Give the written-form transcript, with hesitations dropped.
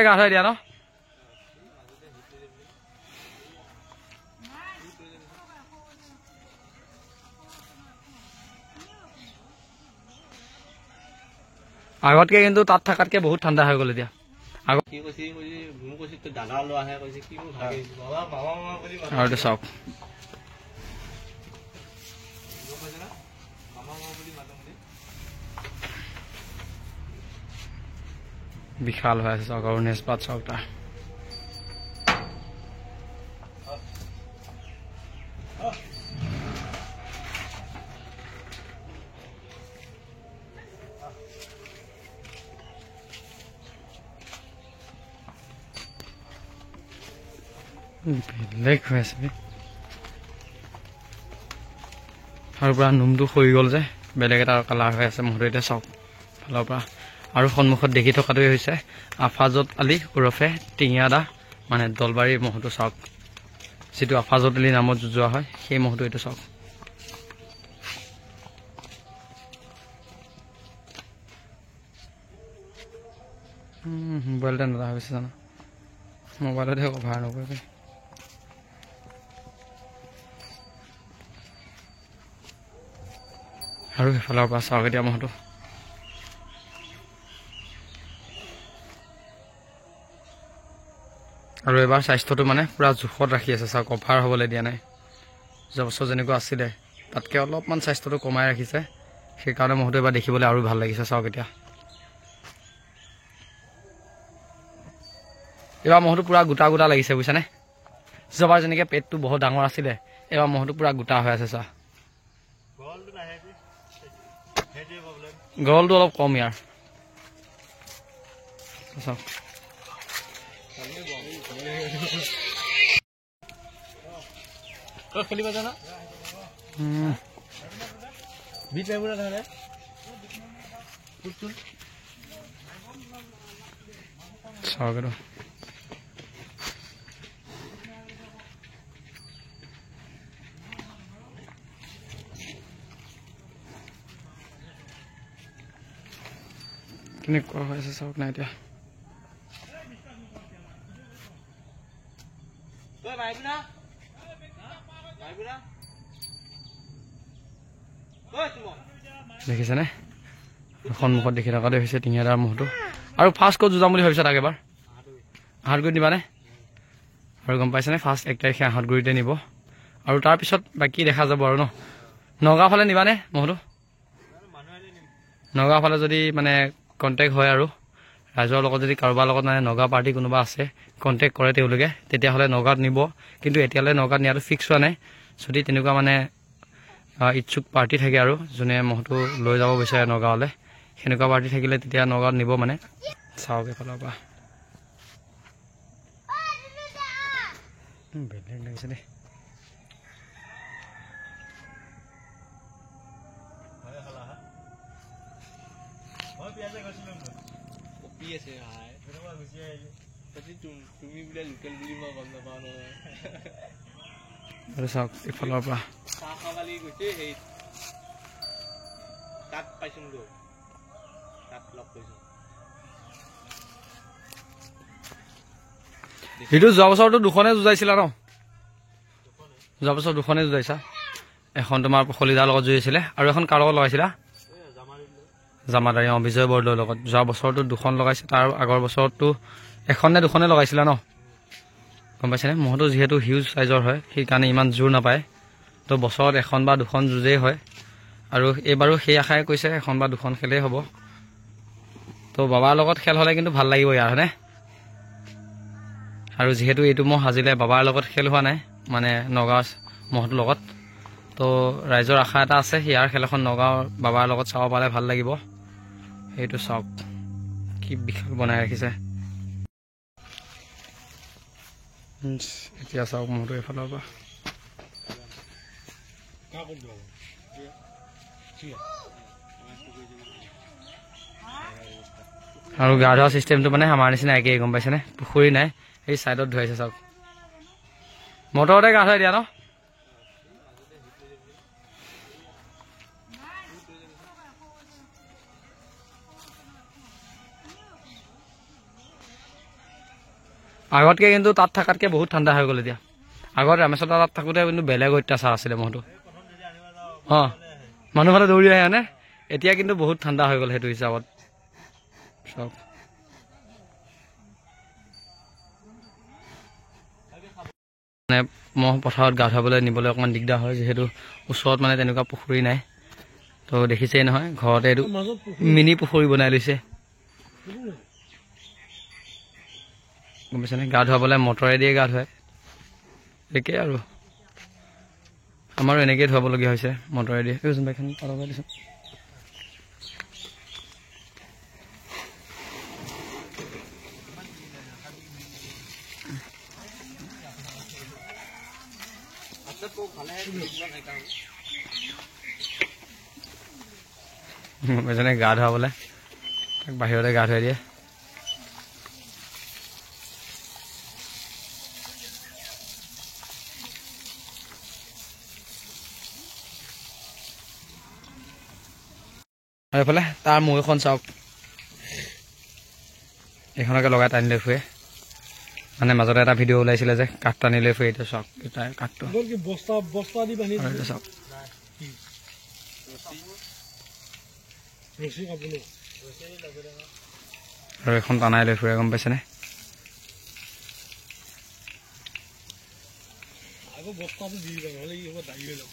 গা ধুৱাই দিয়া ন আগতকে কিন্তু তাত থাকাতকে বহুত ঠাণ্ডা হৈ গ'ল এতিয়া আগত কি কৈছি মোক কৈছি তো দাদা লো আহে কৈছি কি মোক ভাগে বাবা মামা মামা বুলি মাতা আৰু চাওক বিশাল হৈ আছে চাওক আৰু নেজপাত চাওক তাৰ বেলেগ হৈ আছে আৰু পৰা নুমটো সৰি গ'ল যে বেলেগ এটা কালাৰ হৈ আছে মহটো এতিয়া চাওক ফালৰ পৰা আৰু সন্মুখত দেখি থকাটোৱে হৈছে আফাজত আলী ওৰফে টিঙিয়াদা মানে দলবাৰীৰ মহটো চাওক যিটো আফাজত আলী নামত যোৱা হয় সেই মহটো এইটো চাওক মোবাইলতে নধৰা হৈছে জানো মোবাইলতে কভাৰ নকৰিবি আৰু সেইফালৰ পৰা চাওক এতিয়া মহটো আৰু এবাৰ স্বাস্থ্যটো মানে পুৰা জোখত ৰাখি আছে চাওক অভাৰ হ'বলৈ দিয়া নাই যোৱা বছৰ যেনেকুৱা আছিলে তাতকৈ অলপমান স্বাস্থ্যটো কমাই ৰাখিছে সেইকাৰণে মহটো এবাৰ দেখিবলৈ আৰু ভাল লাগিছে চাওক এতিয়া এবাৰ মহটো পুৰা গোটা গোটা লাগিছে বুজিছানে যোৱাবাৰ যেনেকৈ পেটটো বহুত ডাঙৰ আছিলে এবাৰ মহটো পুৰা গোটা হৈ আছে চাওক গৰলটো অলপ কম ইয়াৰ চাওক খেলিব জানা বিট লাইবুৰা ধৰে চাওক আৰু কেনেকুৱা হৈ আছে চাওক নাই এতিয়া দেখিছেনে সন্মুখত দেখি থকাটো হৈছে টিঙিয়াদাৰ মহটো আৰু ফাৰ্ষ্ট ক'ত যুঁজাম বুলি ভাবিছা তাক এবাৰ আহঁতগুৰিত নিবানে আৰু গম পাইছেনে ফাৰ্ষ্ট 1 তাৰিখে আহঁতগুৰিতে নিব আৰু তাৰপিছত বাকী দেখা যাব আৰু ন নগাঁও ফালে নিবানে মহটো নগাঁও ফালে যদি মানে কণ্টেক্ট হয় আৰু ৰাইজৰ লগত যদি কাৰোবাৰ লগত মানে নগাঁও পাৰ্টি কোনোবা আছে কণ্টেক্ট কৰে তেওঁলোকে তেতিয়াহ'লে নগাঁৱত নিব কিন্তু এতিয়ালৈ নগাঁৱত নিয়াটো ফিক্স হোৱা নাই যদি তেনেকুৱা মানে ইচ্ছুক পাৰ্টি থাকে আৰু যোনে মহটো লৈ যাব বিচাৰে নগাঁৱলৈ সেনেকুৱা পাৰ্টি থাকিলে তেতিয়া নগাঁৱত নিব মানে চাওক এফালৰ পৰা বেলেগ লাগিছে দেই চাওক ইফালৰ পৰা সেইটো যোৱা বছৰটো দুখনে যুঁজাইছিলা ন যোৱা বছৰ দুখনে যুঁজাইছা এখন তোমাৰ খলিদাৰ লগত যুঁজাইছিলে আৰু এখন কাৰ লগত লগাইছিলা জামাদাৰী বিজয় বৰদলৈৰ লগত যোৱা বছৰটো দুখন লগাইছে তাৰ আগৰ বছৰতো এখন নে দুখনে লগাইছিলা ন গম পাইছেনে মহটো যিহেতু হিউজ চাইজৰ হয় সেইকাৰণে ইমান জোৰ নাপায় তো বছৰত এখন বা দুখন যুঁজেই হয় আৰু এইবাৰো সেই আশাই কৈছে এখন বা দুখন খেলেই হ'ব তো বাবাৰ লগত খেল হ'লে কিন্তু ভাল লাগিব ইয়াৰ হয়নে আৰু যিহেতু এইটো মহ আজিলে বাবাৰ লগত খেল হোৱা নাই মানে নগাঁও মহটোৰ লগত তো ৰাইজৰ আশা এটা আছে ইয়াৰ খেল এখন নগাঁৱৰ বাবাৰ লগত চাব পালে ভাল লাগিব সেইটো চাওক কি বিশাল বনাই ৰাখিছে এতিয়া চাওক মহটো এইফালৰ পৰা আৰু গা ধোৱা চিষ্টেমটো মানে আমাৰ নিচিনা একেই গম পাইছেনে পুখুৰী নাই এই চাইডত ধুৱাইছে চাওক মটৰতে গা ধুৱাই দিয়া ন আগতকে কিন্তু তাত থকাতকে বহুত ঠাণ্ডা হৈ গ'ল এতিয়া আগত ৰামেশ্বৰ তাত থাকোঁতে কিন্তু বেলেগ অত্যাচাৰ আছিলে মহটো অঁ মানুহ ফালে দৌৰি আহে হয়নে এতিয়া কিন্তু বহুত ঠাণ্ডা হৈ গ'ল সেইটো হিচাপত চব মানে মহ পথাৰত গা ধুৱাবলৈ নিবলৈ অকণমান দিগদাৰ হয় যিহেতু ওচৰত মানে তেনেকুৱা পুখুৰী নাই তো দেখিছেই নহয় ঘৰতে এইটো মিনি পুখুৰী বনাই লৈছে গম পাইছেনে গা ধুৱাবলৈ মটৰে দিয়ে গা ধুৱায় একেই আৰু আমাৰো এনেকেই ধুৱাবলগীয়া হৈছে মটৰে দিয়ে এইচোন বাইকখন অলপ দিছোঁ এজনে গা ধুৱাবলৈ তাক বাহিৰতে গা ধুৱাই দিয়ে আৰু এইফালে তাৰ মৈ এখন চাওক এইখনকে লগাই টানি লৈ ফুৰে মানে মাজতে এটা ভিডিঅ' ওলাইছিলে যে কাঠ টানি লৈ ফুৰে এতিয়া চাওক তাৰ কাঠটো চাওক আৰু এখন টানাই লৈ ফুৰে গম পাইছেনে বস্তাটো দি নহ'লে দায়ী হৈ যাব